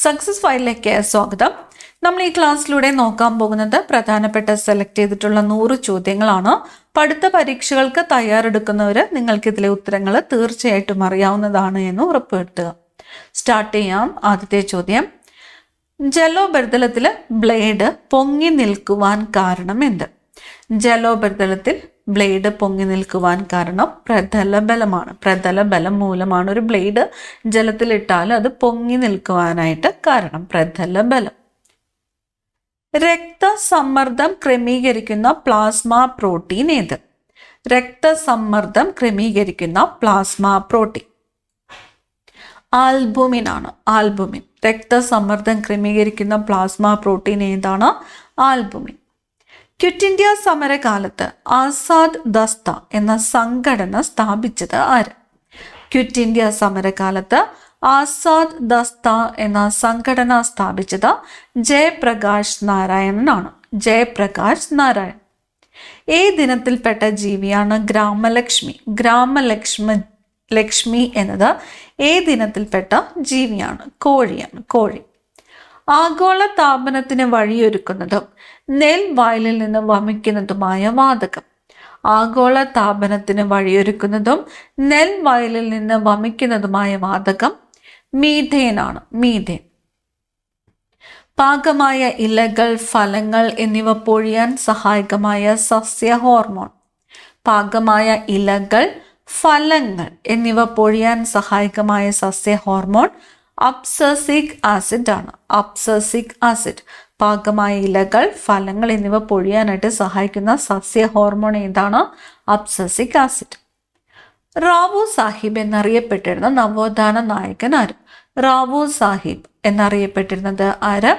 Success ഫയലിലേക്ക് സ്വാഗതം. നമ്മൾ ഈ ക്ലാസ്സിലൂടെ നോക്കാൻ പോകുന്നത് പ്രധാനപ്പെട്ട സെലക്ട് ചെയ്തിട്ടുള്ള 100 ചോദ്യങ്ങളാണ്. പഠിത്ത പരീക്ഷകൾക്ക് തയ്യാറെടുക്കുന്നവർ നിങ്ങൾക്ക് ഇതിലെ ഉത്തരങ്ങൾ തീർച്ചയായിട്ടും അറിയാവുന്നതാണ് എന്ന് ഉറപ്പുവരുത്തുക. സ്റ്റാർട്ട് ചെയ്യാം. ആദ്യത്തെ ചോദ്യം, ജലോപരിതലത്തിൽ ബ്ലേഡ് പൊങ്ങി നിൽക്കുവാൻ കാരണം എന്ത്? ജലോപരിതലത്തിൽ ബ്ലേഡ് പൊങ്ങി നിൽക്കുവാൻ കാരണം പ്രതലബലമാണ്. പ്രതലബലം മൂലമാണ് ഒരു ബ്ലേഡ് ജലത്തിലിട്ടാൽ അത് പൊങ്ങി നിൽക്കുവാനായിട്ട് കാരണം പ്രതലബലം. രക്തസമ്മർദ്ദം ക്രമീകരിക്കുന്ന പ്ലാസ്മ പ്രോട്ടീൻ ഏത്? രക്തസമ്മർദ്ദം ക്രമീകരിക്കുന്ന പ്ലാസ്മ പ്രോട്ടീൻ ആൽബുമിൻ ആണ്. ആൽബുമിൻ. രക്തസമ്മർദ്ദം ക്രമീകരിക്കുന്ന പ്ലാസ്മ പ്രോട്ടീൻ ഏതാണ്? ആൽബുമിൻ. ക്വിറ്റ് ഇന്ത്യ സമരകാലത്ത് ആസാദ് ദസ്ത എന്ന സംഘടന സ്ഥാപിച്ചത് ആര്? ക്വിറ്റ് ഇന്ത്യ സമരകാലത്ത് ആസാദ് ദസ്ത എന്ന സംഘടന സ്ഥാപിച്ചത് ജയപ്രകാശ് നാരായണനാണ്. ജയപ്രകാശ് നാരായൺ. ദിനത്തിൽപ്പെട്ട ജീവിയാണ് ഗ്രാമലക്ഷ്മി? ലക്ഷ്മി എന്നത് ദിനത്തിൽപ്പെട്ട ജീവിയാണ്? കോഴിയാണ്. കോഴി. ആഗോള താപനത്തിന് വഴിയൊരുക്കുന്നതും നെൽവയലിൽ നിന്ന് വമിക്കുന്നതുമായ വാതകം. ആഗോള താപനത്തിന് വഴിയൊരുക്കുന്നതും നെൽവയലിൽ നിന്ന് വമിക്കുന്നതുമായ വാതകം മീഥേൻ ആണ്. മീഥേൻ. പാകമായ ഇലകൾ, ഫലങ്ങൾ എന്നിവ പൊഴിയാൻ സഹായകമായ സസ്യ ഹോർമോൺ. പാകമായ ഇലകൾ, ഫലങ്ങൾ എന്നിവ പൊഴിയാൻ സഹായകമായ സസ്യ ഹോർമോൺ അബ്സസിക് ആസിഡ് ആണ്. Abscisic acid. പാകമായ ഇലകൾ, ഫലങ്ങൾ എന്നിവ പൊഴിയാനായിട്ട് സഹായിക്കുന്ന സസ്യ ഹോർമോൺ ഏതാണ്? Abscisic acid. റാവു സാഹിബ് എന്നറിയപ്പെട്ടിരുന്ന നവോത്ഥാന നായകൻ ആര്? റാവു സാഹിബ് എന്നറിയപ്പെട്ടിരുന്നത് ആര്?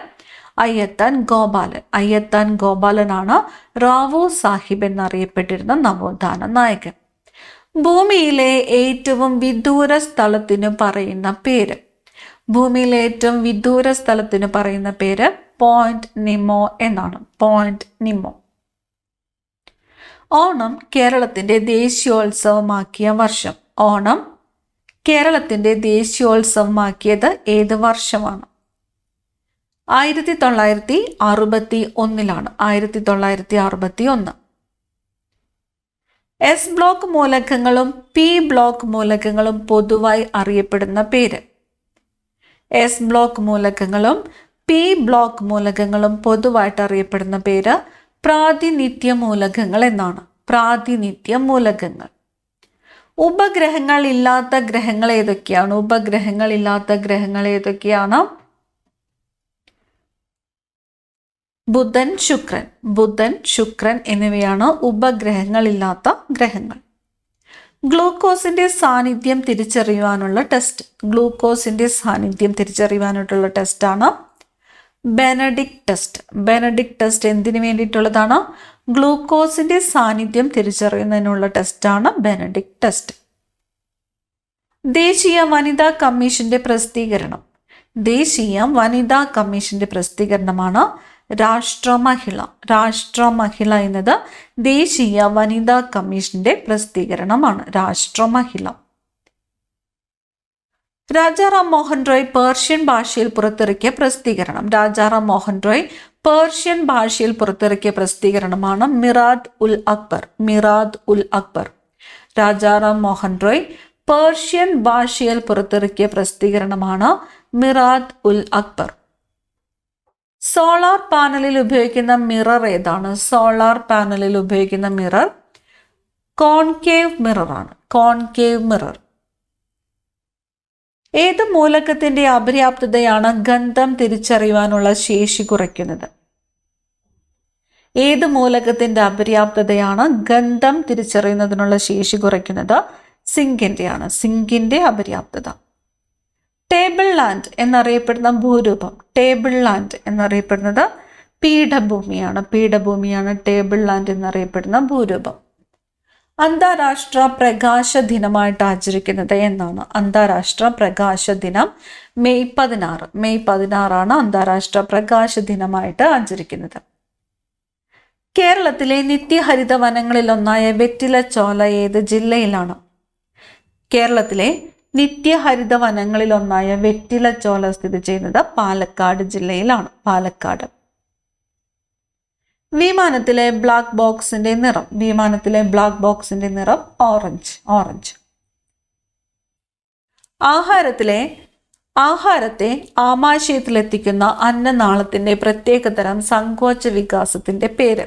അയ്യത്താൻ ഗോപാലൻ. അയ്യത്താൻ ഗോപാലനാണ് റാവു സാഹിബ് എന്നറിയപ്പെട്ടിരുന്ന നവോത്ഥാന നായകൻ. ഭൂമിയിലെ ഏറ്റവും വിദൂര സ്ഥലത്തിന് പറയുന്ന പേര്? ഭൂമിയിലെ ഏറ്റവും വിദൂര സ്ഥലത്തിന് പറയുന്ന പേര് പോയിന്റ് നിമോ എന്നാണ്. പോയിന്റ് നിമോ. ഓണം കേരളത്തിന്റെ ദേശീയോത്സവമാക്കിയ വർഷം? ഓണം കേരളത്തിന്റെ ദേശീയോത്സവമാക്കിയത് ഏത് വർഷമാണ്? 1961. 1961. എസ് ബ്ലോക്ക് മൂലകങ്ങളും പി ബ്ലോക്ക് മൂലകങ്ങളും പൊതുവായി അറിയപ്പെടുന്ന പേര്? എസ് ബ്ലോക്ക് മൂലകങ്ങളും പി ബ്ലോക്ക് മൂലകങ്ങളും പൊതുവായിട്ട് അറിയപ്പെടുന്ന പേര് പ്രാതിനിധ്യ മൂലകങ്ങൾ എന്നാണ്. പ്രാതിനിധ്യ മൂലകങ്ങൾ. ഉപഗ്രഹങ്ങൾ ഇല്ലാത്ത ഗ്രഹങ്ങൾ ഏതൊക്കെയാണ്? ഉപഗ്രഹങ്ങൾ ഇല്ലാത്ത ഗ്രഹങ്ങൾ ഏതൊക്കെയാണ്? ബുധൻ, ശുക്രൻ. ബുധൻ, ശുക്രൻ എന്നിവയാണ് ഉപഗ്രഹങ്ങളില്ലാത്ത ഗ്രഹങ്ങൾ. ഗ്ലൂക്കോസിന്റെ സാന്നിധ്യം തിരിച്ചറിയുവാനുള്ള ടെസ്റ്റ്? ഗ്ലൂക്കോസിന്റെ സാന്നിധ്യം തിരിച്ചറിയുവാനായിട്ടുള്ള ടെസ്റ്റാണ് ബെനഡിക്ട് ടെസ്റ്റ്. ബെനഡിക്ട് ടെസ്റ്റ് എന്തിനു വേണ്ടിയിട്ടുള്ളതാണ്? ഗ്ലൂക്കോസിന്റെ സാന്നിധ്യം തിരിച്ചറിയുന്നതിനുള്ള ടെസ്റ്റാണ് ബെനഡിക്ട് ടെസ്റ്റ്. ദേശീയ വനിതാ കമ്മീഷന്റെ പ്രസിദ്ധീകരണം? ദേശീയ വനിതാ കമ്മീഷന്റെ പ്രസിദ്ധീകരണമാണ് രാഷ്ട്രമഹിള. രാഷ്ട്രമഹിള എന്നത് ദേശീയ വനിതാ കമ്മീഷന്റെ പ്രസിദ്ധീകരണമാണ്. രാഷ്ട്രമഹിള. രാജാറാം മോഹൻ റോയ് പേർഷ്യൻ ഭാഷയിൽ പുറത്തിറക്കിയ പ്രസിദ്ധീകരണം? രാജാറാം മോഹൻ റോയ് പേർഷ്യൻ ഭാഷയിൽ പുറത്തിറക്കിയ പ്രസിദ്ധീകരണമാണ് മിറാദ് ഉൽ അക്ബർ. മിറാദ് ഉൽ അക്ബർ. രാജാറാം മോഹൻ റോയ് പേർഷ്യൻ ഭാഷയിൽ പുറത്തിറക്കിയ പ്രസിദ്ധീകരണമാണ് മിറാദ് ഉൽ അക്ബർ. സോളാർ പാനലിൽ ഉപയോഗിക്കുന്ന മിറർ ഏതാണ്? സോളാർ പാനലിൽ ഉപയോഗിക്കുന്ന മിറർ കോൺകേവ് മിറർ ആണ്. Concave mirror. ഏത് മൂലകത്തിന്റെ അപര്യാപ്തതയാണ് ഗന്ധം തിരിച്ചറിയുവാനുള്ള ശേഷി കുറയ്ക്കുന്നത്? ഏത് മൂലകത്തിന്റെ അപര്യാപ്തതയാണ് ഗന്ധം തിരിച്ചറിയുന്നതിനുള്ള ശേഷി കുറയ്ക്കുന്നത്? സിങ്കിന്റെയാണ്. സിങ്കിന്റെ അപര്യാപ്തത. ടേബിൾ ലാൻഡ് എന്നറിയപ്പെടുന്ന ഭൂരൂപം? ടേബിൾ ലാൻഡ് എന്നറിയപ്പെടുന്നത് പീഠഭൂമിയാണ്. പീഠഭൂമിയാണ് ടേബിൾ ലാൻഡ് എന്നറിയപ്പെടുന്ന ഭൂരൂപം. അന്താരാഷ്ട്ര പ്രകാശ ദിനമായിട്ട് ആചരിക്കുന്നത് എന്നാണ്? അന്താരാഷ്ട്ര പ്രകാശ ദിനം മെയ് 16. മെയ് 16 അന്താരാഷ്ട്ര പ്രകാശ ദിനമായിട്ട് ആചരിക്കുന്നത്. കേരളത്തിലെ നിത്യഹരിത വനങ്ങളിൽ ഒന്നായ വെറ്റിലച്ചോല ഏത് ജില്ലയിലാണ്? കേരളത്തിലെ നിത്യഹരിത വനങ്ങളിലൊന്നായ വെറ്റിലച്ചോല സ്ഥിതി ചെയ്യുന്നത് പാലക്കാട് ജില്ലയിലാണ്. പാലക്കാട്. വിമാനത്തിലെ ബ്ലാക്ക് ബോക്സിന്റെ നിറം. വിമാനത്തിലെ ബ്ലാക്ക് ബോക്സിന്റെ നിറം ഓറഞ്ച്. ആഹാരത്തെ ആമാശയത്തിലെത്തിക്കുന്ന അന്നനാളത്തിന്റെ പ്രത്യേകതരം സങ്കോച വികാസത്തിന്റെ പേര്.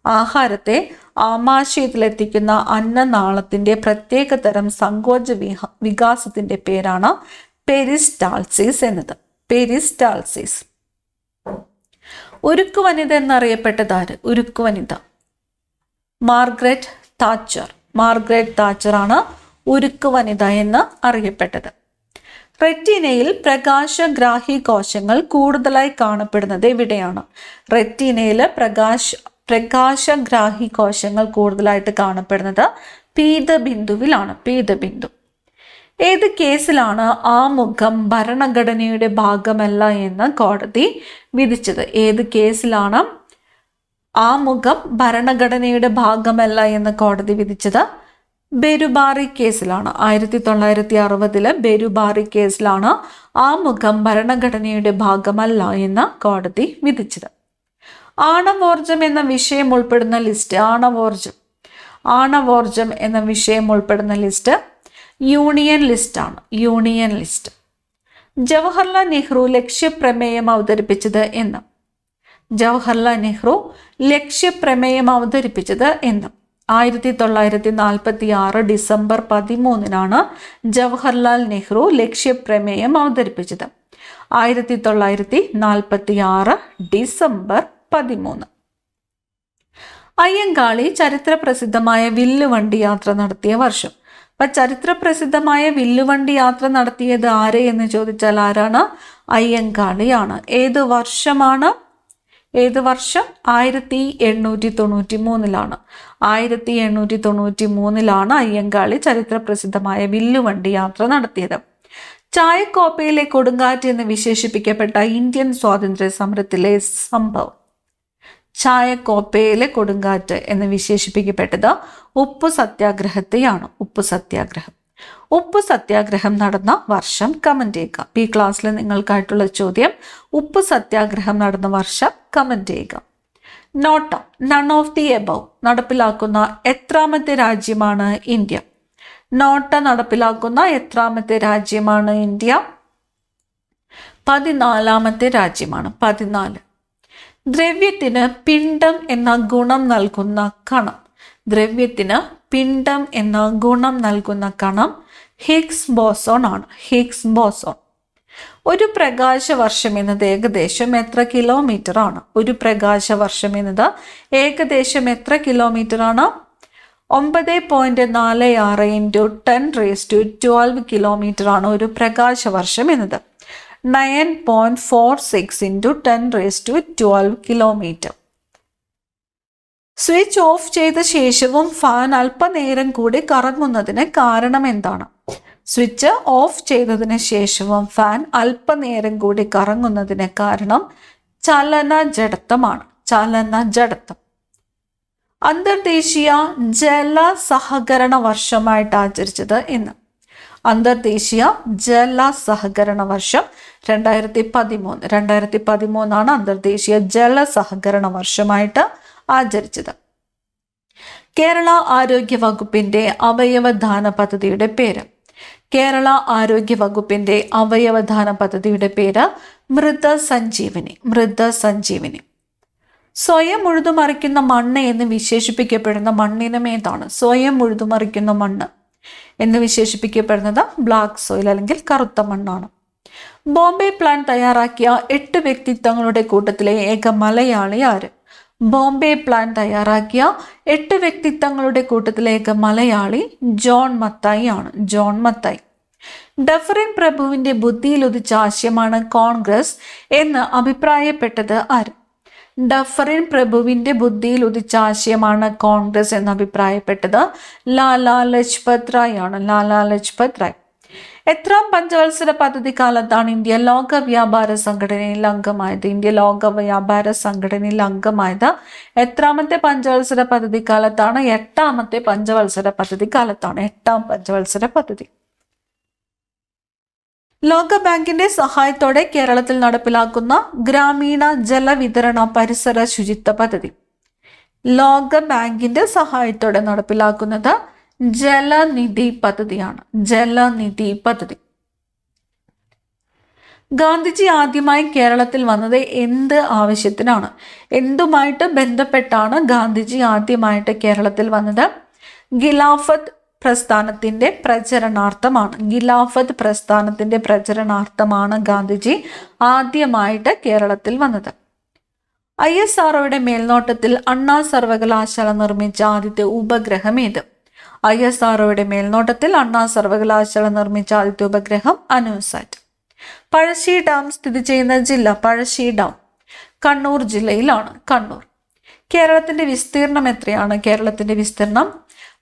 ആഹാരത്തെ ആമാശയത്തിലെത്തിക്കുന്ന അന്നനാളത്തിന്റെ പ്രത്യേകതരം സങ്കോച വികാസത്തിന്റെ പേരാണ് പെരിസ്റ്റാൾസിസ് എന്നത്. പെരിസ്റ്റാൾസിസ്. ഉരുക്കുവനിത എന്നറിയപ്പെട്ടത് ആര്? ഉരുക്കുവനിത മാർഗ്രറ്റ് താച്ചർ ആണ് ഉരുക്കുവനിത എന്ന് അറിയപ്പെട്ടത്. റെറ്റീനയിൽ പ്രകാശഗ്രാഹി കോശങ്ങൾ കൂടുതലായി കാണപ്പെടുന്നത് എവിടെയാണ്? റെറ്റീനയിൽ പ്രകാശഗ്രാഹി കോശങ്ങൾ കൂടുതലായിട്ട് കാണപ്പെടുന്നത് പീതബിന്ദുവിലാണ്. പീതബിന്ദു. ഏത് കേസിലാണ് ആമുഖം ഭരണഘടനയുടെ ഭാഗമല്ല എന്ന് കോടതി വിധിച്ചത്? ഏത് കേസിലാണ് ആമുഖം ഭരണഘടനയുടെ ഭാഗമല്ല എന്ന് കോടതി വിധിച്ചത്? ബെരുബാറി കേസിലാണ്. 1960 ബെരുബാറി കേസിലാണ് ആമുഖം ഭരണഘടനയുടെ ഭാഗമല്ല എന്ന് കോടതി വിധിച്ചത്. ആണവോർജം എന്ന വിഷയം ഉൾപ്പെടുന്ന ലിസ്റ്റ്. ആണവോർജം എന്ന വിഷയം ഉൾപ്പെടുന്ന ലിസ്റ്റ് യൂണിയൻ ലിസ്റ്റാണ്. Union list. ജവഹർലാൽ നെഹ്റു ലക്ഷ്യപ്രമേയം അവതരിപ്പിച്ചത് എന്ന്. ജവഹർലാൽ നെഹ്റു ലക്ഷ്യപ്രമേയം അവതരിപ്പിച്ചത് എന്ന്. 1946 ഡിസംബർ 13 ജവഹർലാൽ നെഹ്റു ലക്ഷ്യപ്രമേയം അവതരിപ്പിച്ചത്. 1946 ഡിസംബർ 13. അയ്യങ്കാളി ചരിത്രപ്രസിദ്ധമായ വില്ലുവണ്ടി യാത്ര നടത്തിയ വർഷം. അപ്പൊ ചരിത്രപ്രസിദ്ധമായ വില്ലുവണ്ടി യാത്ര നടത്തിയത് ആരെ എന്ന് ചോദിച്ചാൽ ആരാണ്? അയ്യങ്കാളിയാണ്. ഏത് വർഷം? 1893. 1893 അയ്യങ്കാളി ചരിത്രപ്രസിദ്ധമായ വില്ലുവണ്ടി യാത്ര നടത്തിയത്. ചായക്കോപ്പയിലെ കൊടുങ്കാറ്റ് എന്ന് വിശേഷിപ്പിക്കപ്പെട്ട ഇന്ത്യൻ സ്വാതന്ത്ര്യ സമരത്തിലെ സംഭവം. ചായക്കോപ്പയിലെ കൊടുങ്കാറ്റ് എന്ന് വിശേഷിപ്പിക്കപ്പെട്ടത് ഉപ്പു സത്യാഗ്രഹത്തെയാണ്. ഉപ്പു സത്യാഗ്രഹം നടന്ന വർഷം കമന്റ് ചെയ്യുക. ഈ ക്ലാസ്സിൽ നിങ്ങൾക്കായിട്ടുള്ള ചോദ്യം ഉപ്പു സത്യാഗ്രഹം നടന്ന വർഷം കമന്റ് ചെയ്യുക. NOTA none of the above നടപ്പിലാക്കുന്ന എത്രാമത്തെ രാജ്യമാണ് ഇന്ത്യ? നോട്ട നടപ്പിലാക്കുന്ന എത്രാമത്തെ രാജ്യമാണ് ഇന്ത്യ? 14ാമത്തെ രാജ്യമാണ്. 14. ദ്രവ്യത്തിന് പിണ്ഡം എന്ന ഗുണം നൽകുന്ന കണം. ദ്രവ്യത്തിന് പിണ്ഡം എന്ന ഗുണം നൽകുന്ന കണം ഹിഗ്സ് ബോസോൺ ആണ്. Higgs boson. ഒരു പ്രകാശവർഷം എന്നത് ഏകദേശം എത്ര കിലോമീറ്റർ ആണ്? ഒരു പ്രകാശവർഷം എന്നത് ഏകദേശം എത്ര കിലോമീറ്റർ ആണ്? 9.46 × 10⁻12 കിലോമീറ്റർ ആണ് ഒരു പ്രകാശവർഷം എന്നത്. 9.46 × 10⁻12 കിലോമീറ്റർ. സ്വിച്ച് ഓഫ് ചെയ്ത ശേഷവും ഫാൻ അല്പനേരം കൂടി കറങ്ങുന്നതിന് കാരണം എന്താണ്? സ്വിച്ച് ഓഫ് ചെയ്തതിന് ശേഷവും ഫാൻ അല്പനേരം കൂടി കറങ്ങുന്നതിന് കാരണം ചലനജഡത്വമാണ്. ചലനജഡത്വം. അന്തർദേശീയ ജല സഹകരണ വർഷമായിട്ട് ആചരിച്ചത് എന്ന്. അന്തർദേശീയ ജല സഹകരണ വർഷം 2013. 2013 അന്തർദേശീയ ജല സഹകരണ വർഷമായിട്ട് ആചരിച്ചത്. കേരള ആരോഗ്യ വകുപ്പിന്റെ അവയവദാന പദ്ധതിയുടെ പേര്. കേരള ആരോഗ്യ വകുപ്പിന്റെ അവയവദാന പദ്ധതിയുടെ പേര് മൃതസഞ്ജീവനി. മൃതസഞ്ജീവനി. സ്വയം ഉഴുതുമറിക്കുന്ന മണ്ണ് എന്ന് വിശേഷിപ്പിക്കപ്പെടുന്ന മണ്ണിനം ഏതാണ്? സ്വയം ഉഴുതുമറിക്കുന്ന മണ്ണ് എന്ന് വിശേഷിപ്പിക്കപ്പെടുന്നത് ബ്ലാക്ക് സോയിൽ അല്ലെങ്കിൽ കറുത്ത മണ്ണാണ്. ബോംബെ പ്ലാൻ തയ്യാറാക്കിയ 8 വ്യക്തിത്വങ്ങളുടെ കൂട്ടത്തിലെ ഏക മലയാളി ആര്? ബോംബെ പ്ലാൻ തയ്യാറാക്കിയ 8 വ്യക്തിത്വങ്ങളുടെ കൂട്ടത്തിലെ ഏക മലയാളി ജോൺ മത്തായി ആണ്. ജോൺ മത്തായി. ഡഫറിൻ പ്രഭുവിന്റെ ബുദ്ധിയിൽ ഉദിച്ച ആശയമാണ് കോൺഗ്രസ് എന്ന് അഭിപ്രായപ്പെട്ടത് ആര്? ഡഫറിൻ പ്രഭുവിന്റെ ബുദ്ധിയിൽ ഉദിച്ച ആശയമാണ് കോൺഗ്രസ് എന്ന് അഭിപ്രായപ്പെട്ടത് ലാലാ ലജ്പത് റായ് ആണ്. ലാലാ ലജ്പത് റായ്. എത്രാം പഞ്ചവത്സര പദ്ധതി കാലത്താണ് ഇന്ത്യ ലോക വ്യാപാര സംഘടനയിൽ അംഗമായത്? ഇന്ത്യ ലോക വ്യാപാര സംഘടനയിൽ അംഗമായത് എത്രാമത്തെ പഞ്ചവത്സര പദ്ധതി കാലത്താണ്? 8ാമത്തെ പഞ്ചവത്സര പദ്ധതി കാലത്താണ്. 8ാം പഞ്ചവത്സര പദ്ധതി. ലോകബാങ്കിന്റെ സഹായത്തോടെ കേരളത്തിൽ നടപ്പിലാക്കുന്ന ഗ്രാമീണ ജലവിതരണ പരിസര ശുചിത്വ പദ്ധതി. ലോകബാങ്കിന്റെ സഹായത്തോടെ നടപ്പിലാക്കുന്നത് ജലനിധി പദ്ധതിയാണ്. ജലനിധി പദ്ധതി. ഗാന്ധിജി ആദ്യമായി കേരളത്തിൽ വന്നത് എന്ത് ആവശ്യത്തിനാണ്? എന്തുമായിട്ട് ബന്ധപ്പെട്ടാണ് ഗാന്ധിജി ആദ്യമായിട്ട് കേരളത്തിൽ വന്നത്? ഖിലാഫത്ത് പ്രസ്ഥാനത്തിന്റെ പ്രചരണാർത്ഥമാണ്. ഖിലാഫത്ത് പ്രസ്ഥാനത്തിന്റെ പ്രചരണാർത്ഥമാണ് ഗാന്ധിജി ആദ്യമായിട്ട് കേരളത്തിൽ വന്നത്. ISROയുടെ മേൽനോട്ടത്തിൽ അണ്ണാ സർവകലാശാല നിർമ്മിച്ച ആദ്യത്തെ ഉപഗ്രഹം ഏത്? ISROയുടെ മേൽനോട്ടത്തിൽ അണ്ണാ സർവകലാശാല നിർമ്മിച്ച ആദ്യത്തെ ഉപഗ്രഹം അനൂസാറ്റ്. പഴശ്ശി ഡാം സ്ഥിതി ചെയ്യുന്ന ജില്ല? പഴശ്ശി ഡാം കണ്ണൂർ ജില്ലയിലാണ്. കണ്ണൂർ. കേരളത്തിന്റെ വിസ്തീർണം എത്രയാണ്? കേരളത്തിന്റെ വിസ്തീർണം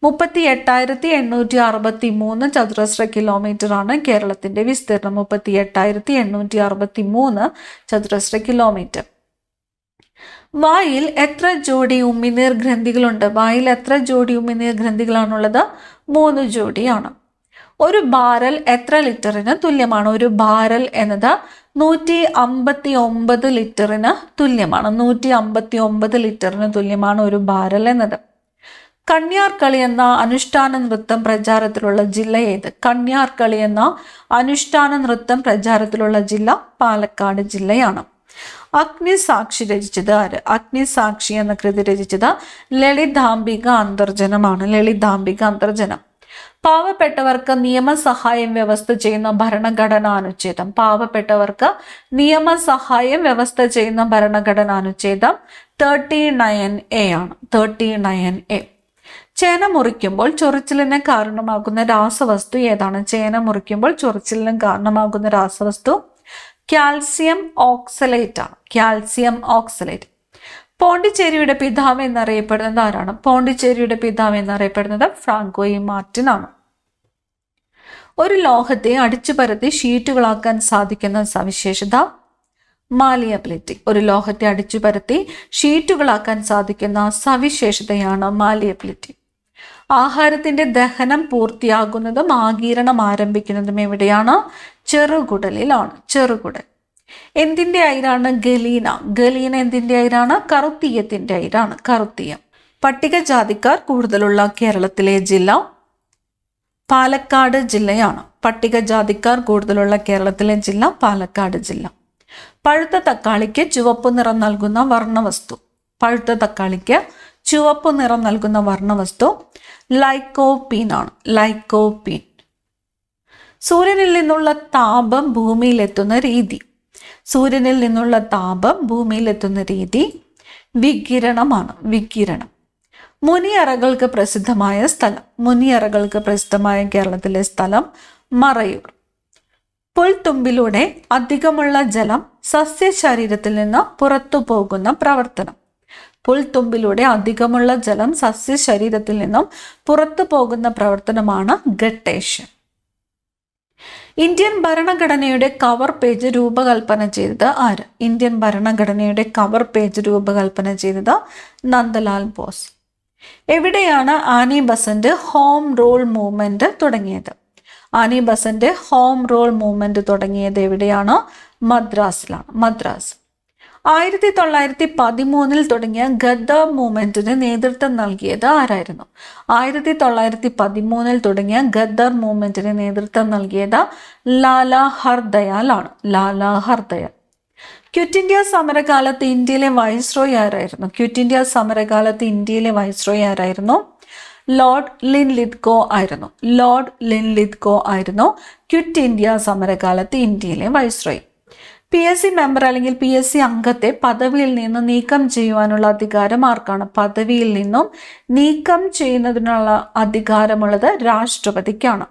38,863 ചതുരശ്ര കിലോമീറ്റർ ആണ് കേരളത്തിന്റെ വിസ്തീർണം. 38,863 ചതുരശ്ര കിലോമീറ്റർ. വായിൽ എത്ര ജോഡി ഉമിനീർ ഗ്രന്ഥികളുണ്ട്? വായിൽ എത്ര ജോഡി ഉമിനീർ ഗ്രന്ഥികളാണുള്ളത്? 3 ജോഡിയാണ്. ഒരു ബാരൽ എത്ര ലിറ്ററിന് തുല്യമാണ്? ഒരു ബാരൽ എന്നത് 159 ലിറ്ററിന് തുല്യമാണ്. 159 ലിറ്ററിന് തുല്യമാണ് ഒരു ബാരൽ എന്നത്. കണ്യാർകളി എന്ന അനുഷ്ഠാന നൃത്തം പ്രചാരത്തിലുള്ള ജില്ല ഏത്? കണ്യാർകളി എന്ന അനുഷ്ഠാന നൃത്തം പ്രചാരത്തിലുള്ള ജില്ല പാലക്കാട് ജില്ലയാണ്. അഗ്നിസാക്ഷി രചിച്ചത് ആര്? അഗ്നിസാക്ഷി എന്ന കൃതി രചിച്ചത് ലളിതാംബിക അന്തർജനമാണ്. ലളിതാംബിക അന്തർജനം. പാവപ്പെട്ടവർക്ക് നിയമസഹായം വ്യവസ്ഥ ചെയ്യുന്ന ഭരണഘടനാനുച്ഛേദം. പാവപ്പെട്ടവർക്ക് നിയമസഹായം വ്യവസ്ഥ ചെയ്യുന്ന ഭരണഘടനാനുച്ഛേദം 39A ആണ്. 39A. ചേന മുറിക്കുമ്പോൾ ചൊറിച്ചിലിന് കാരണമാകുന്ന രാസവസ്തു ഏതാണ്? ചേന മുറിക്കുമ്പോൾ ചൊറിച്ചിലിന് കാരണമാകുന്ന രാസവസ്തു കാൽസ്യം ഓക്സലേറ്റ് ആണ്. Calcium oxalate. പോണ്ടിച്ചേരിയുടെ പിതാവ് എന്നറിയപ്പെടുന്നത് ആരാണ്? പോണ്ടിച്ചേരിയുടെ പിതാവ് എന്നറിയപ്പെടുന്നത് ഫ്രാങ്കോയി മാർട്ടിൻ ആണ്. ഒരു ലോഹത്തെ അടിച്ചു പരത്തി ഷീറ്റുകളാക്കാൻ സാധിക്കുന്ന സവിശേഷത മാലിയബിലിറ്റി. ഒരു ലോഹത്തെ അടിച്ചു പരത്തി ഷീറ്റുകളാക്കാൻ സാധിക്കുന്ന സവിശേഷതയാണ് മാലിയബിലിറ്റി. ആഹാരത്തിന്റെ ദഹനം പൂർത്തിയാകുന്നതും ആഗീരണം ആരംഭിക്കുന്നതും എവിടെയാണ്? ചെറുകുടലിലാണ്. ചെറുകുടൽ. എന്തിന്റെ അയിരാണ് ഗലീന? ഗലീന എന്തിന്റെ അയിരാണ്? കറുത്തീയത്തിന്റെ അയിരാണ്. കറുത്തീയം. പട്ടികജാതിക്കാർ കൂടുതലുള്ള കേരളത്തിലെ ജില്ല പാലക്കാട് ജില്ലയാണ്. പട്ടികജാതിക്കാർ കൂടുതലുള്ള കേരളത്തിലെ ജില്ല പാലക്കാട് ജില്ല. പഴുത്ത തക്കാളിക്ക് ചുവപ്പ് നിറം നൽകുന്ന വർണ്ണവസ്തു. പഴുത്ത തക്കാളിക്ക് ചുവപ്പ് നിറം നൽകുന്ന വർണ്ണവസ്തു ലൈക്കോപീൻ ആണ്. ലൈക്കോപീൻ. സൂര്യനിൽ നിന്നുള്ള താപം ഭൂമിയിലെത്തുന്ന രീതി. സൂര്യനിൽ നിന്നുള്ള താപം ഭൂമിയിലെത്തുന്ന രീതി വികിരണമാണ്. വികിരണം. മുനിയറകൾക്ക് പ്രസിദ്ധമായ സ്ഥലം. മുനിയറകൾക്ക് പ്രസിദ്ധമായ കേരളത്തിലെ സ്ഥലം മറയൂർ. പുൽത്തുമ്പിലൂടെ അധികമുള്ള ജലം സസ്യശരീരത്തിൽ നിന്ന് പുറത്തു പോകുന്ന പ്രവർത്തനം. പുൽത്തുമ്പിലൂടെ അധികമുള്ള ജലം സസ്യശരീരത്തിൽ നിന്നും പുറത്തു പോകുന്ന പ്രവർത്തനമാണ് ഗട്ടേഷൻ. ഇന്ത്യൻ ഭരണഘടനയുടെ കവർ പേജ് രൂപകൽപ്പന ചെയ്തത് ആര്? ഇന്ത്യൻ ഭരണഘടനയുടെ കവർ പേജ് രൂപകൽപ്പന ചെയ്തത് നന്ദലാൽ ബോസ്. എവിടെയാണ് Annie Besant home rule movement തുടങ്ങിയത്? Annie Besant home rule movement തുടങ്ങിയത് എവിടെയാണ്? മദ്രാസിലാണ്. മദ്രാസ്. 1913 തുടങ്ങിയ ഗദ്ദാർ മൂവ്മെന്റിന് നേതൃത്വം നൽകിയത് ആരായിരുന്നു? 1913 തുടങ്ങിയ ഗദ്ദാർ മൂവ്മെന്റിന് നേതൃത്വം നൽകിയത് ലാലാ ഹർദയാൽ ആണ്. ലാലാ ഹർദയാൽ. ക്വിറ്റ് ഇന്ത്യ സമരകാലത്ത് ഇന്ത്യയിലെ വൈസ്രോയി ആരായിരുന്നു? ക്വിറ്റ് ഇന്ത്യ സമരകാലത്ത് ഇന്ത്യയിലെ വൈസ്രോയി ആരായിരുന്നു? ലോർഡ് ലിൻലിത്ഗോ ആയിരുന്നു. ലോർഡ് ലിൻലിത്ഗോ ആയിരുന്നു ക്വിറ്റ് ഇന്ത്യ സമരകാലത്ത് ഇന്ത്യയിലെ വൈസ്രോയി. PSC മെമ്പർ അല്ലെങ്കിൽ PSC അംഗത്തെ പദവിയിൽ നിന്ന് നീക്കം ചെയ്യുവാനുള്ള അധികാരം ആർക്കാണ്? പദവിയിൽ നിന്നും നീക്കം ചെയ്യുന്നതിനുള്ള അധികാരമുള്ളത് രാഷ്ട്രപതിക്കാണ്.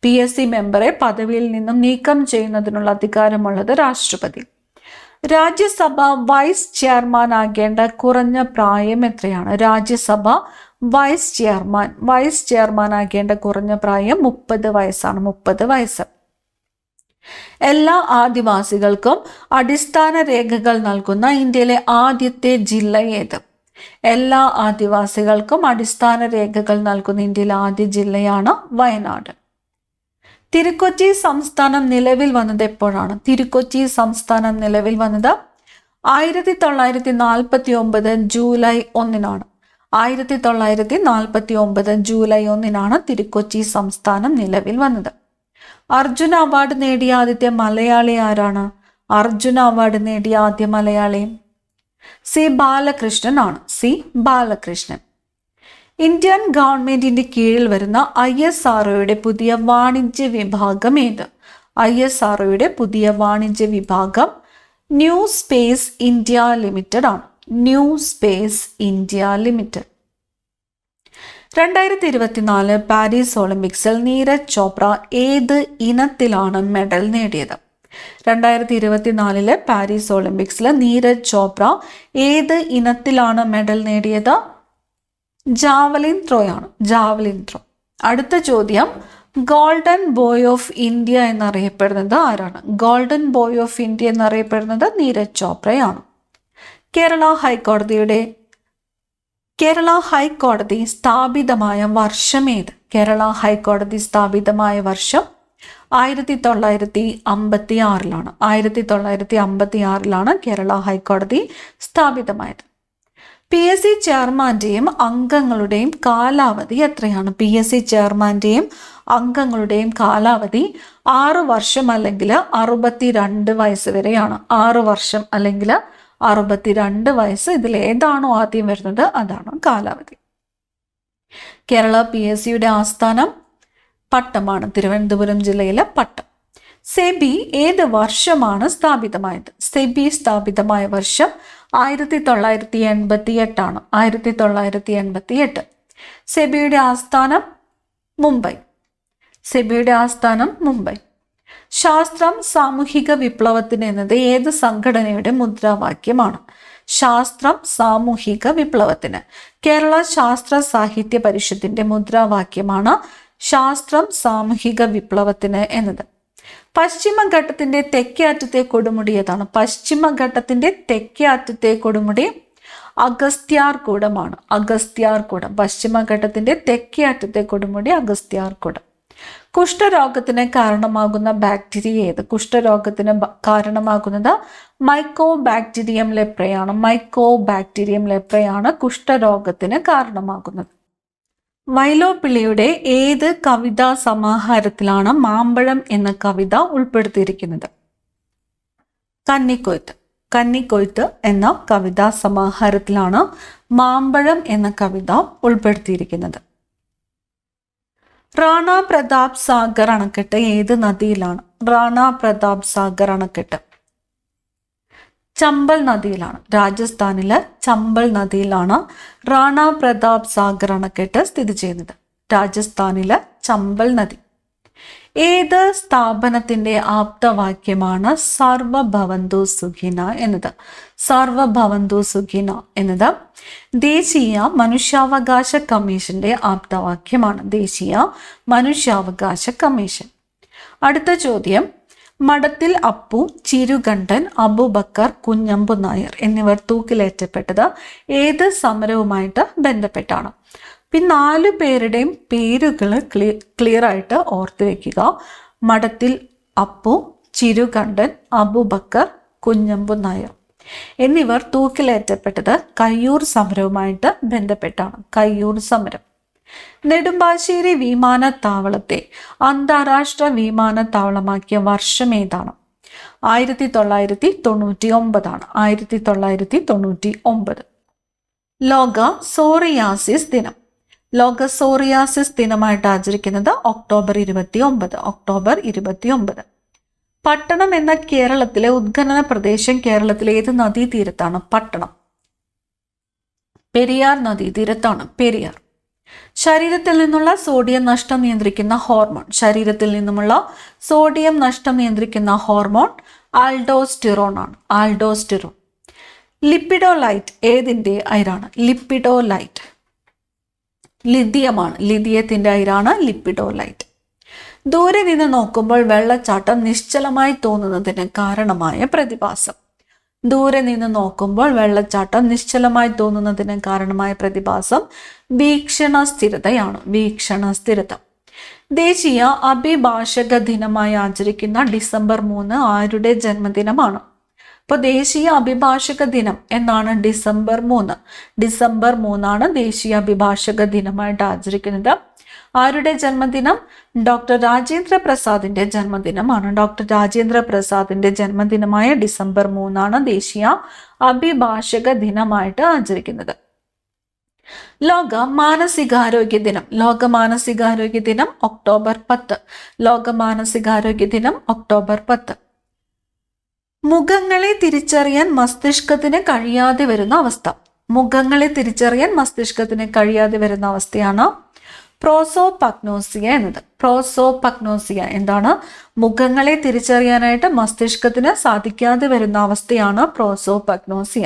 PSC മെമ്പറെ പദവിയിൽ നിന്നും നീക്കം ചെയ്യുന്നതിനുള്ള അധികാരമുള്ളത് രാഷ്ട്രപതി. രാജ്യസഭ വൈസ് ചെയർമാൻ ആകേണ്ട കുറഞ്ഞ പ്രായം എത്രയാണ്? രാജ്യസഭ വൈസ് ചെയർമാൻ ആകേണ്ട കുറഞ്ഞ പ്രായം 30 വയസ്സാണ്. 30 വയസ്സ്. എല്ലാ ആദിവാസികൾക്കും അടിസ്ഥാന രേഖകൾ നൽകുന്ന ഇന്ത്യയിലെ ആദ്യത്തെ ജില്ല ഏത്? എല്ലാ ആദിവാസികൾക്കും അടിസ്ഥാന രേഖകൾ നൽകുന്ന ഇന്ത്യയിലെ ആദ്യ ജില്ലയാണ് വയനാട്. തിരുക്കൊച്ചി സംസ്ഥാനം നിലവിൽ വന്നത് എപ്പോഴാണ്? തിരുക്കൊച്ചി സംസ്ഥാനം നിലവിൽ വന്നത് 1949 ജൂലൈ 1 1949 ജൂലൈ 1 തിരുക്കൊച്ചി സംസ്ഥാനം നിലവിൽ വന്നത്. അർജുന അവാർഡ് നേടിയ ആദ്യത്തെ മലയാളി ആരാണ്? അർജുന അവാർഡ് നേടിയ ആദ്യ മലയാളി സി ബാലകൃഷ്ണൻ ആണ്. സി ബാലകൃഷ്ണൻ. ഇന്ത്യൻ ഗവൺമെന്റിന്റെ കീഴിൽ വരുന്ന ISROയുടെ പുതിയ വാണിജ്യ വിഭാഗം ഏത്? ISROയുടെ പുതിയ വാണിജ്യ വിഭാഗം ന്യൂ സ്പേസ് ഇന്ത്യ ലിമിറ്റഡ് ആണ്. New space India limited. 2024 Paris ഒളിമ്പിക്സിൽ നീരജ് ചോപ്ര ഏത് ഇനത്തിലാണ് മെഡൽ നേടിയത്? 2024 പാരീസ് ഒളിമ്പിക്സിൽ നീരജ് ചോപ്ര ഏത് ഇനത്തിലാണ് മെഡൽ നേടിയത്? ജാവലിൻ ത്രോ ആണ്. Javelin throw. അടുത്ത ചോദ്യം, ഗോൾഡൻ ബോയ് ഓഫ് ഇന്ത്യ എന്നറിയപ്പെടുന്നത് ആരാണ്? ഗോൾഡൻ ബോയ് ഓഫ് ഇന്ത്യ എന്നറിയപ്പെടുന്നത് നീരജ് ചോപ്രയാണ്. കേരള ഹൈക്കോടതി സ്ഥാപിതമായ വർഷം ഏത്? കേരള ഹൈക്കോടതി സ്ഥാപിതമായ വർഷം 1956 1956 കേരള ഹൈക്കോടതി സ്ഥാപിതമായത്. PSC ചെയർമാന്റെയും അംഗങ്ങളുടെയും കാലാവധി എത്രയാണ്? PSC ചെയർമാന്റെയും അംഗങ്ങളുടെയും കാലാവധി 6 വർഷം അല്ലെങ്കിൽ 62 വയസ്സ് വരെയാണ്. 6 വർഷം അല്ലെങ്കിൽ 62 വയസ്സ്. ഇതിൽ ഏതാണോ ആദ്യം വരുന്നത് അതാണ് കാലാവധി. കേരള PSCയുടെ ആസ്ഥാനം പട്ടമാണ്. തിരുവനന്തപുരം ജില്ലയിലെ പട്ടം. സെബി ഏത് വർഷമാണ് സ്ഥാപിതമായത്? സെബി സ്ഥാപിതമായ വർഷം 1988 ആണ്. 1988. സെബിയുടെ ആസ്ഥാനം മുംബൈ. സെബിയുടെ ആസ്ഥാനം മുംബൈ. ശാസ്ത്രം സാമൂഹിക വിപ്ലവത്തിന് എന്നത് ഏത് സംഘടനയുടെ മുദ്രാവാക്യമാണ്? ശാസ്ത്രം സാമൂഹിക വിപ്ലവത്തിന് കേരള ശാസ്ത്ര സാഹിത്യ പരിഷത്തിന്റെ മുദ്രാവാക്യമാണ് ശാസ്ത്രം സാമൂഹിക വിപ്ലവത്തിന് എന്നത്. പശ്ചിമഘട്ടത്തിന്റെ തെക്കേ അറ്റത്തെ കൊടുമുടി ഏതാണ്? പശ്ചിമഘട്ടത്തിന്റെ തെക്കേ അറ്റത്തെ കൊടുമുടി അഗസ്ത്യാർകൂടമാണ്. അഗസ്ത്യാർകൂടം. പശ്ചിമഘട്ടത്തിന്റെ തെക്കേ അറ്റത്തെ കൊടുമുടി അഗസ്ത്യാർകൂടം. കുഷ്ഠരോഗത്തിന് കാരണമാകുന്ന ബാക്ടീരിയ ഏത്? കുഷ്ഠരോഗത്തിന് കാരണമാകുന്നത് മൈക്കോബാക്ടീരിയം ലെപ്രയാണ്. മൈക്കോബാക്ടീരിയം ലെപ്രയാണ് കുഷ്ഠരോഗത്തിന് കാരണമാകുന്നത്. വൈലോപ്പിള്ളിയുടെ ഏത് കവിതാ സമാഹാരത്തിലാണ് മാമ്പഴം എന്ന കവിത ഉൾപ്പെടുത്തിയിരിക്കുന്നത്? കന്നിക്കൊയ്ത്ത്. കന്നിക്കൊയ്ത്ത് എന്ന കവിതാ സമാഹാരത്തിലാണ് മാമ്പഴം എന്ന കവിത ഉൾപ്പെടുത്തിയിരിക്കുന്നത്. റാണ പ്രതാപ് സാഗർ അണക്കെട്ട് ഏത് നദിയിലാണ്? റാണ പ്രതാപ് സാഗർ അണക്കെട്ട് ചമ്പൽ നദിയിലാണ്. രാജസ്ഥാനിലെ ചമ്പൽ നദിയിലാണ് റാണ പ്രതാപ് സാഗർ അണക്കെട്ട് സ്ഥിതി ചെയ്യുന്നത്. രാജസ്ഥാനിലെ ചമ്പൽ നദി. ഏത് സ്ഥാപനത്തിന്റെ ആപ്തവാക്യമാണ് സർവഭവന്തു സുഖിന എന്നത്? സർവഭവന്തു സുഖിന എന്നത് ദേശീയ മനുഷ്യാവകാശ കമ്മീഷന്റെ ആപ്തവാക്യമാണ്. ദേശീയ മനുഷ്യാവകാശ കമ്മീഷൻ. അടുത്ത ചോദ്യം, മഠത്തിൽ അപ്പു, ചിരുകണ്ഠൻ, അബൂബക്കർ, കുഞ്ഞമ്പു നായർ എന്നിവർ തൂക്കിലേറ്റപ്പെട്ടത് ഏത് സമരവുമായിട്ട് ബന്ധപ്പെട്ടാണ്? ഈ 4 പേരുടെയും പേരുകൾ ക്ലിയർ ആയിട്ട് ഓർത്തു വെക്കുക. മഠത്തിൽ അപ്പു, ചിരുകണ്ഠൻ, അബൂബക്കർ, കുഞ്ഞമ്പു നായർ എന്നിവർ തൂക്കിലേറ്റപ്പെട്ടത് കയ്യൂർ സമരവുമായിട്ട് ബന്ധപ്പെട്ടാണ്. കയ്യൂർ സമരം. നെടുമ്പാശ്ശേരി വിമാനത്താവളത്തെ അന്താരാഷ്ട്ര വിമാനത്താവളമാക്കിയ വർഷം ഏതാണ്? 1999 ആണ്. 1999. ലോക സോറിയാസിസ് ദിനം. ലോക സോറിയാസിസ് ദിനമായിട്ട് ആചരിക്കുന്നത് ഒക്ടോബർ 29. ഒക്ടോബർ 29. പട്ടണം എന്ന കേരളത്തിലെ ഉദ്ഖനന പ്രദേശം കേരളത്തിലെ ഏത് നദീതീരത്താണ്? പട്ടണം പെരിയാർ നദീതീരത്താണ്. പെരിയാർ. ശരീരത്തിൽ നിന്നുള്ള സോഡിയം നഷ്ടം നിയന്ത്രിക്കുന്ന ഹോർമോൺ. ശരീരത്തിൽ നിന്നുമുള്ള സോഡിയം നഷ്ടം നിയന്ത്രിക്കുന്ന ഹോർമോൺ ആൽഡോസ്റ്റിറോൺ ആണ്. ആൽഡോസ്റ്റിറോൺ. ലിപ്പിഡോലൈറ്റ് ഏതിൻ്റെ അയിരാണ്? ലിപ്പിഡോലൈറ്റ് ലിഥിയമാണ്. ലിഥിയത്തിന്റെ അയിരാണ് ലിപ്പിഡോലൈറ്റ്. ദൂരെ നിന്ന് നോക്കുമ്പോൾ വെള്ളച്ചാട്ടം നിശ്ചലമായി തോന്നുന്നതിന് കാരണമായ പ്രതിഭാസം. ദൂരെ നിന്ന് നോക്കുമ്പോൾ വെള്ളച്ചാട്ടം നിശ്ചലമായി തോന്നുന്നതിന് കാരണമായ പ്രതിഭാസം വീക്ഷണ സ്ഥിരതയാണ്. വീക്ഷണ സ്ഥിരത. ദേശീയ അഭിഭാഷക ദിനമായി ആചരിക്കുന്ന ഡിസംബർ 3 ആരുടെ ജന്മദിനമാണ്? അപ്പോൾ ദേശീയ അഭിഭാഷക ദിനം എന്നാണ് ഡിസംബർ 3. ഡിസംബർ 3 ദേശീയ അഭിഭാഷക ദിനമായിട്ട് ആചരിക്കുന്നത്. ആരുടെ ജന്മദിനം? ഡോക്ടർ രാജേന്ദ്ര പ്രസാദിന്റെ ജന്മദിനമാണ്. ഡോക്ടർ രാജേന്ദ്ര പ്രസാദിന്റെ ജന്മദിനമായ ഡിസംബർ 3 ദേശീയ അഭിഭാഷക ദിനമായിട്ട് ആചരിക്കുന്നത്. ലോക മാനസികാരോഗ്യ ദിനം. ലോക മാനസികാരോഗ്യ ദിനം ഒക്ടോബർ 10. ലോക മാനസികാരോഗ്യ ദിനം ഒക്ടോബർ 10. മുഖങ്ങളെ തിരിച്ചറിയാൻ മസ്തിഷ്കത്തിന് കഴിയാതെ വരുന്ന അവസ്ഥ. മുഖങ്ങളെ തിരിച്ചറിയാൻ മസ്തിഷ്കത്തിന് കഴിയാതെ വരുന്ന അവസ്ഥയാണ് പ്രോസോപഗ്നോസിയ എന്നത്. പ്രോസോപഗ്നോസിയ എന്താണ്? മുഖങ്ങളെ തിരിച്ചറിയാനായിട്ട് മസ്തിഷ്കത്തിന് സാധിക്കാതെ വരുന്ന അവസ്ഥയാണ് പ്രോസോപഗ്നോസിയ.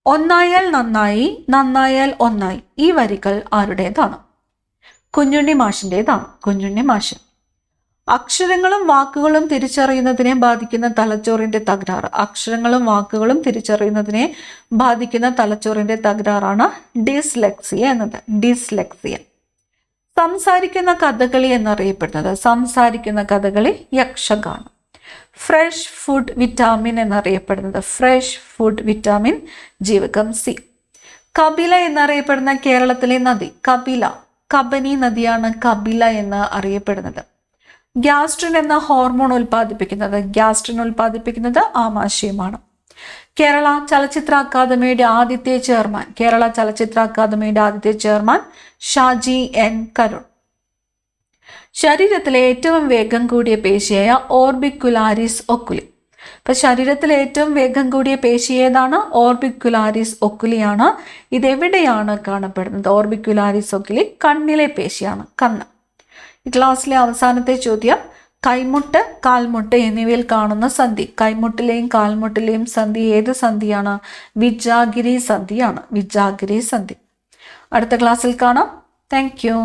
ഒന്നായാൽ നന്നായി, നന്നായാൽ ഒന്നായി. ഈ വരികൾ ആരുടേതാണ്? കുഞ്ഞുണ്ണി മാഷിൻ്റെതാണ്. കുഞ്ഞുണ്ണി മാഷ്. അക്ഷരങ്ങളും വാക്കുകളും തിരിച്ചറിയുന്നതിനെ ബാധിക്കുന്ന തലച്ചോറിന്റെ തകരാറ്. അക്ഷരങ്ങളും വാക്കുകളും തിരിച്ചറിയുന്നതിനെ ബാധിക്കുന്ന തലച്ചോറിന്റെ തകരാറാണ് ഡിസ്ലെക്സിയ എന്നത്. ഡിസ്ലെക്സിയ. സംസാരിക്കുന്ന കഥകളി എന്നറിയപ്പെടുന്നത്. സംസാരിക്കുന്ന കഥകളി യക്ഷഗാനം. ഫ്രഷ് ഫുഡ് വിറ്റാമിൻ എന്നറിയപ്പെടുന്നത്. ഫ്രഷ് ഫുഡ് വിറ്റാമിൻ ജീവകം സി. കപില എന്നറിയപ്പെടുന്ന കേരളത്തിലെ നദി. കപില. കബനി നദിയാണ് കപില എന്ന് അറിയപ്പെടുന്നത്. ഗ്യാസ്ട്രിൻ എന്ന ഹോർമോൺ ഉൽപ്പാദിപ്പിക്കുന്നത്. ഗ്യാസ്ട്രിൻ ഉൽപ്പാദിപ്പിക്കുന്നത് ആമാശയമാണ്. കേരള ചലച്ചിത്ര അക്കാദമിയുടെ ആദ്യത്തെ ചെയർമാൻ. കേരള ചലച്ചിത്ര അക്കാദമിയുടെ ആദ്യത്തെ ചെയർമാൻ ഷാജി എൻ കരുൺ. ശരീരത്തിലെ ഏറ്റവും വേഗം കൂടിയ പേശിയായ ഓർബിക്കുലാരിസ് ഒക്കുലി. അപ്പൊ ശരീരത്തിലെ ഏറ്റവും വേഗം കൂടിയ പേശി ഏതാണ്? ഓർബിക്കുലാരിസ് ഒക്കുലിയാണ്. ഇതെവിടെയാണ് കാണപ്പെടുന്നത്? ഓർബിക്കുലാരിസ് ഒക്കുലി കണ്ണിലെ പേശിയാണ്. കണ്ണ്. ഈ ക്ലാസ്സിലെ അവസാനത്തെ ചോദ്യം, കൈമുട്ട്, കാൽമുട്ട് എന്നിവയിൽ കാണുന്ന സന്ധി. കൈമുട്ടിലെയും കാൽമുട്ടിലെയും സന്ധി ഏത് സന്ധിയാണ്? വിജാഗിരി സന്ധിയാണ്. വിജാഗിരി സന്ധി. അടുത്ത ക്ലാസ്സിൽ കാണാം. Thank you.